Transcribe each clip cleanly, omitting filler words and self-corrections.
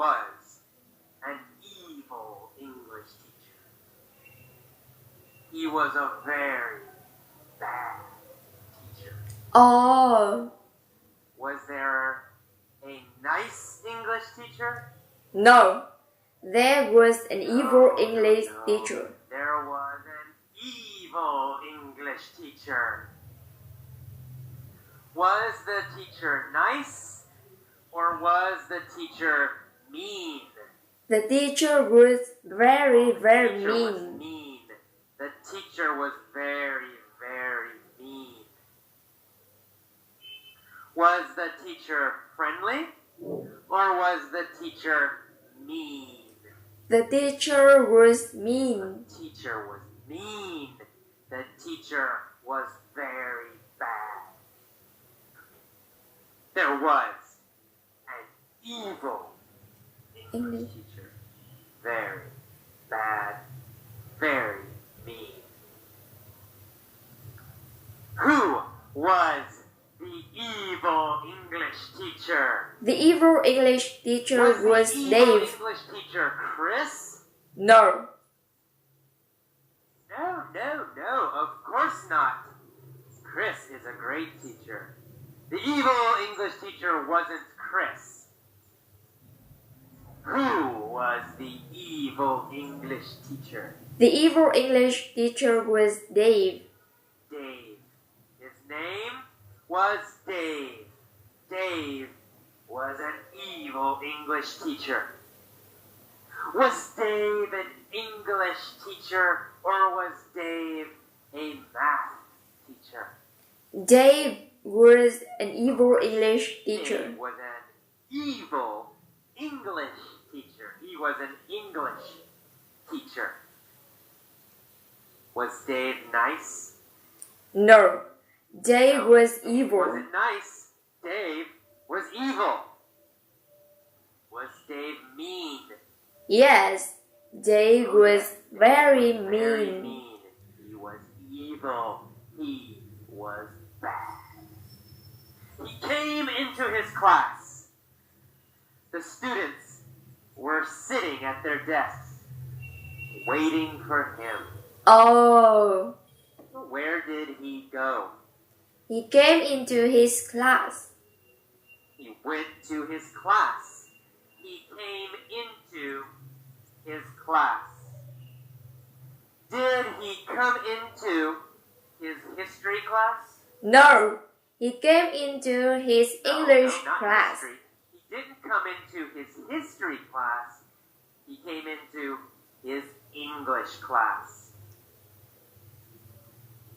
was an evil English teacher. He was a very bad teacher. Oh, Was there a nice English teacher? no. There was an evil English No. teacher. There was an evil English teacher. Was the teacher nice or was the teacher mean? The teacher was very, very The teacher was mean. mean. The teacher was very, very mean. Was the teacher friendly or was the teacher mean? The teacher was mean. The teacher was mean. The teacher was very bad. There was an evil English teacher. Very bad, very mean. Who was the evil English teacher? The evil English teacher was the evil Dave. English teacher Chris? No. No, of course not. Chris is a great teacher. The evil English teacher wasn't Chris. Who was the evil English teacher? The evil English teacher was Dave. Dave. His name was Dave. Dave was an evil English teacher. Was Dave an English teacher or was Dave a math teacher? Dave was an evil English teacher. Dave was an evil English teacher. He was an English teacher. Was Dave nice? No. Dave was He evil. wasn't nice. Dave was evil. Was Dave mean? Yes. Dave was very Very mean. mean. He was evil. He was bad. He came into his class. The students were sitting at their desks, waiting for him. Oh. Where did he go? He came into his class. He went to his class. He came into his class. Did he come into his history class? No. He came into his English No, not class. history. He didn't come into his history class. He came into his English class.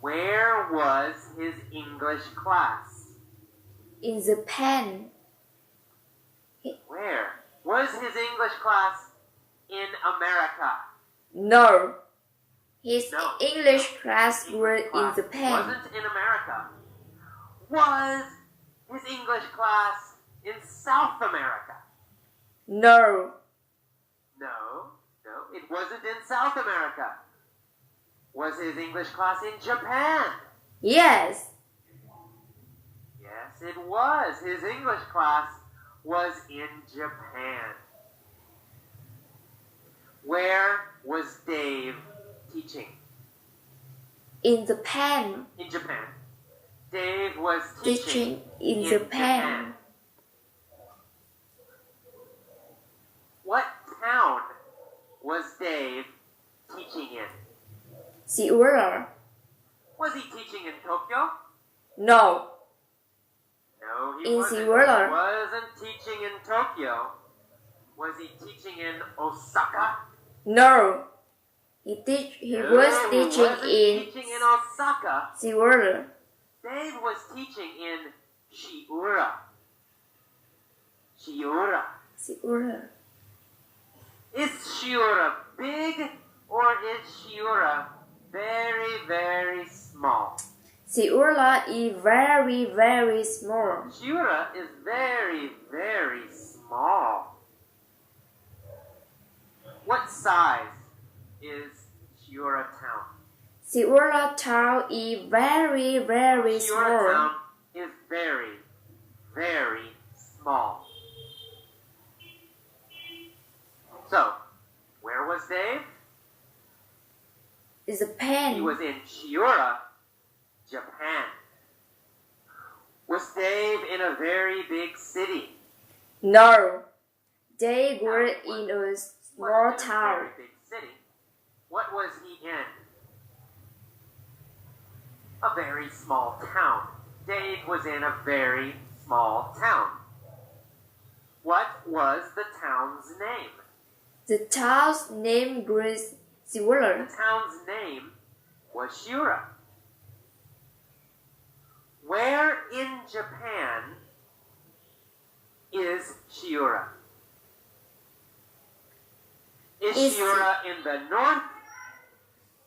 Where was his English class? In Japan. Where? Was his English class in America? No. His No. English class was in Class Japan. wasn't in America. Was his English class in South America? No. No, it wasn't in South America. Was his English class in Japan? Yes. Yes, it was. His English class was in Japan. Where was Dave teaching? In Japan. In Japan. Dave was Teaching in Japan. What town was Dave teaching in? Seoul. Was he teaching in Tokyo? No. No, he In wasn't. Seoul. He wasn't teaching in Tokyo. Was he teaching in Osaka? No. He No, was he teaching wasn't in teaching in Osaka. Seoul. Dave was teaching in Shiura. Shiura. Seoul. Is Shiura big or is Shiura very, very small? Seoul is very, very small. Shiura is very, very small. What size is Shiura town? Seoul town is very, very Shiura small. town is very, very small. Japan. He was in Chiura, Japan. Was Dave in a very big city? No, they were in a Wasn't small in a town. very big city. What was he in? A very small town. Dave was in a very small town. What was the town's name? The town's name was The Siwala. town's name was Shura. Where in Japan is Shura? Is Is- Shura in the north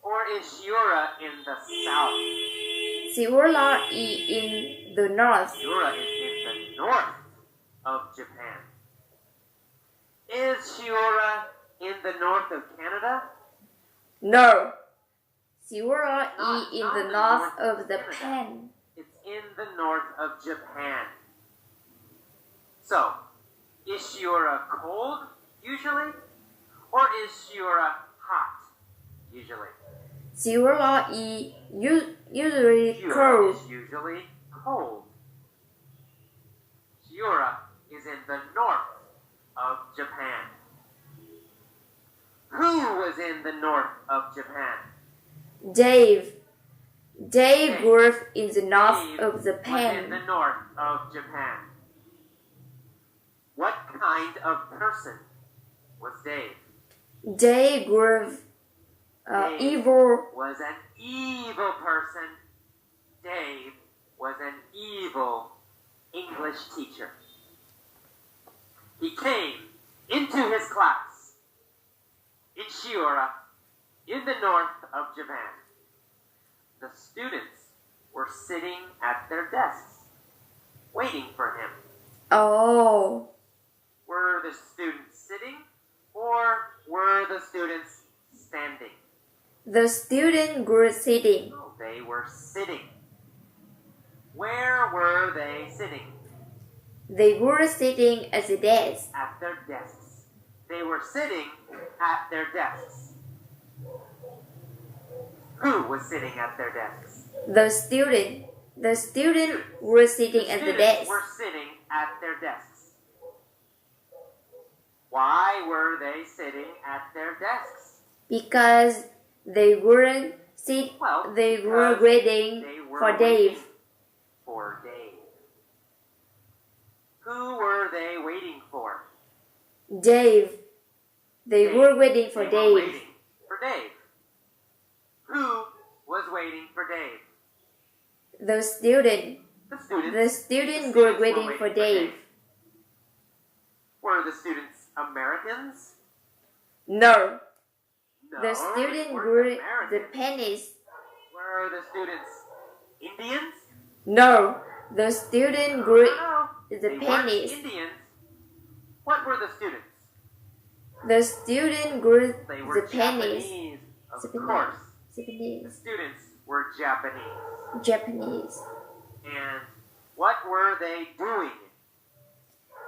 or is Shura in the south? Siwala is in the north. Shura is in the north of Japan. Is Shura in the north of Canada? No, Siwala Not- is in not the the north north of of Japan. Canada. It's in the north of Japan. So, is Shura cold usually? Or is Shura hot usually? Siwala is usually Shura cold. is usually cold. Shura is in the north of Japan. Who was in the north of Japan? Dave grew up in the north Dave of was in Japan. the north of Japan. What kind of person was Dave? Dave grew up Dave evil. was an evil person. Dave was an evil English teacher. He came into his class in Shiura, in the north of Japan. The students were sitting at their desks, waiting for him. Oh, Were the students sitting or were the students standing? the student grew sitting. No, they were sitting. Where were they sitting? They were sitting at the desk. At their desks. They were sitting at their desks. Who was sitting at their desks? The student were sitting at the Students desk were sitting at their desks. Why were they sitting at their desks? because they weren't sit. Well, They were because waiting they were for waiting Dave. for Dave. Who were they waiting for? Dave. They were waiting for They were Dave. waiting for Dave. Who was waiting for Dave? The student. The students. The student The were students waiting for Dave. Were the students Americans? No, No. the they student weren't were Americans. Japanese. Were the students Indians? No, the student were No. They weren't Japanese. Indians. What were the students? The student were They were Japanese. Japanese. Of Japanese. course. The Japanese. students were Japanese. Japanese. And what were they doing?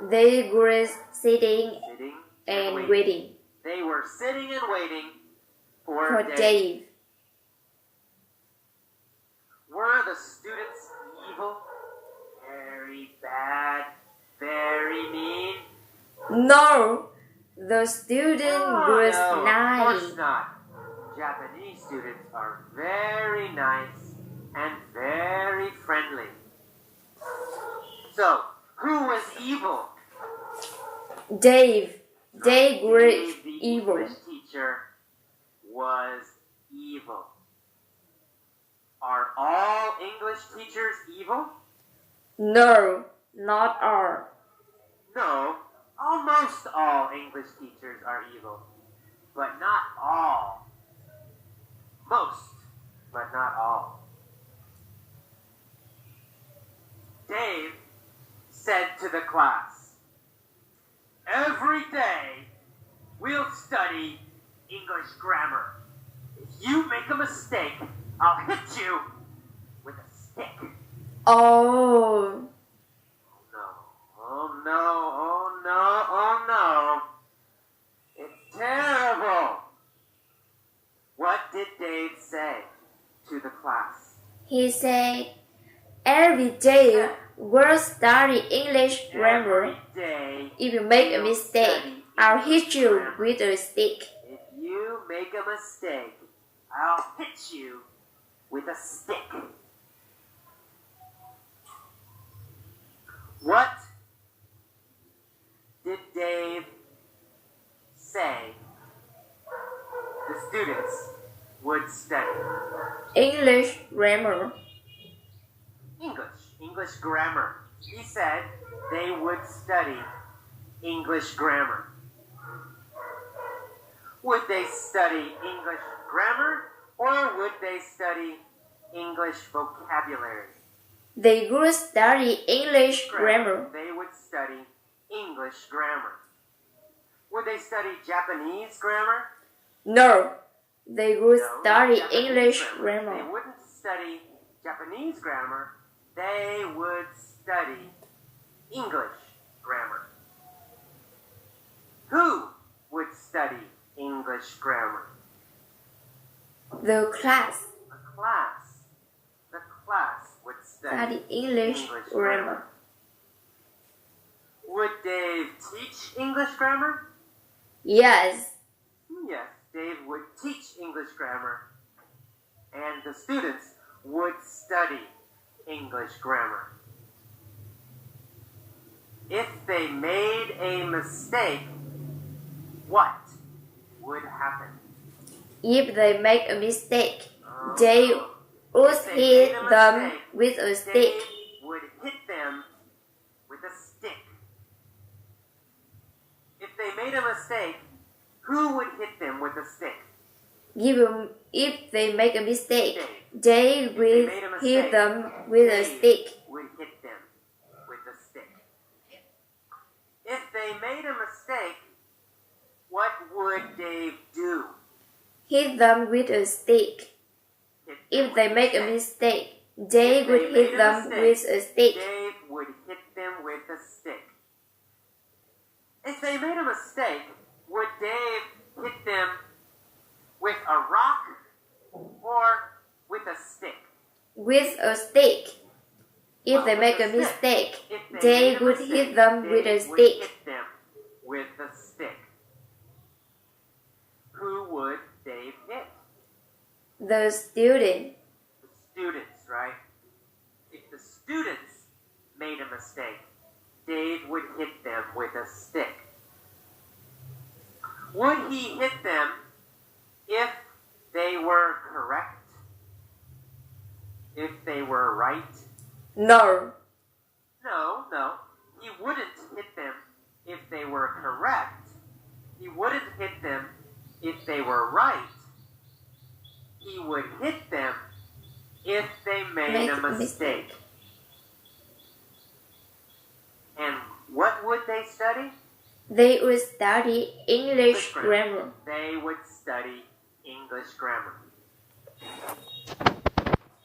They were sitting Sitting and waiting They were sitting and waiting for for Dave. Dave. Were the students evil? Very bad? Very mean? No, the student was no, of nice. course not. Japanese students are very nice and very friendly. So, who was evil? Dave was Dave, the evil. English teacher, was evil. Are all English teachers evil? No, not all. No, almost all English teachers are evil, but not all. Most, but not all. Dave said to the class, "Every day we'll study English grammar. If you make a mistake, I'll hit you with a stick." Oh, No. Oh no, oh no, oh no. It's terrible. What did Dave say? He said, every day we'll study English grammar. Every day, If you make a mistake, I'll hit you with a stick. if you make a mistake, I'll hit you with a stick. What did Dave say the students would study? English grammar. English grammar. He said they would study English grammar. Would they study English grammar or would they study English vocabulary? They would study English grammar. They would study English grammar. Would they study Japanese grammar? No, they would No, study not Japanese English They grammar. wouldn't study Japanese grammar. They would study English grammar. Who would study English grammar? The class The class. The class would study study English grammar. Would Dave teach English grammar? Yes, Yes, Dave would teach English grammar, and the students would study English grammar. If they made a mistake, what would happen? if they make a mistake, they would If they made hit a them mistake, with a Dave stick. would hit them with a stick. If they made a mistake, who would hit them with a stick? If they make a mistake, Dave. they If they will made a hit mistake, them with a Dave stick. would hit them with a stick. If they made a mistake, what would Dave do? Hit them with a stick. Hit them If they with make a stick. mistake, they If would they hit made a them mistake, with a stick. Dave would hit them with a stick. If they made a mistake, would Dave hit them with a rock or with a stick? With a stick. If Well, they with make a a stick. mistake, If they they made a would mistake, hit them with a Dave would stick. hit them with a stick. Who would Dave hit? The student. The students, right? If the students made a mistake, Dave would hit them with a stick. Would he hit them if they were correct? If they were right? No, No. He wouldn't hit them if they were correct. He wouldn't hit them if they were right. He would hit them if they made make a mistake. And what would they study? They would study English grammar. They would study English grammar.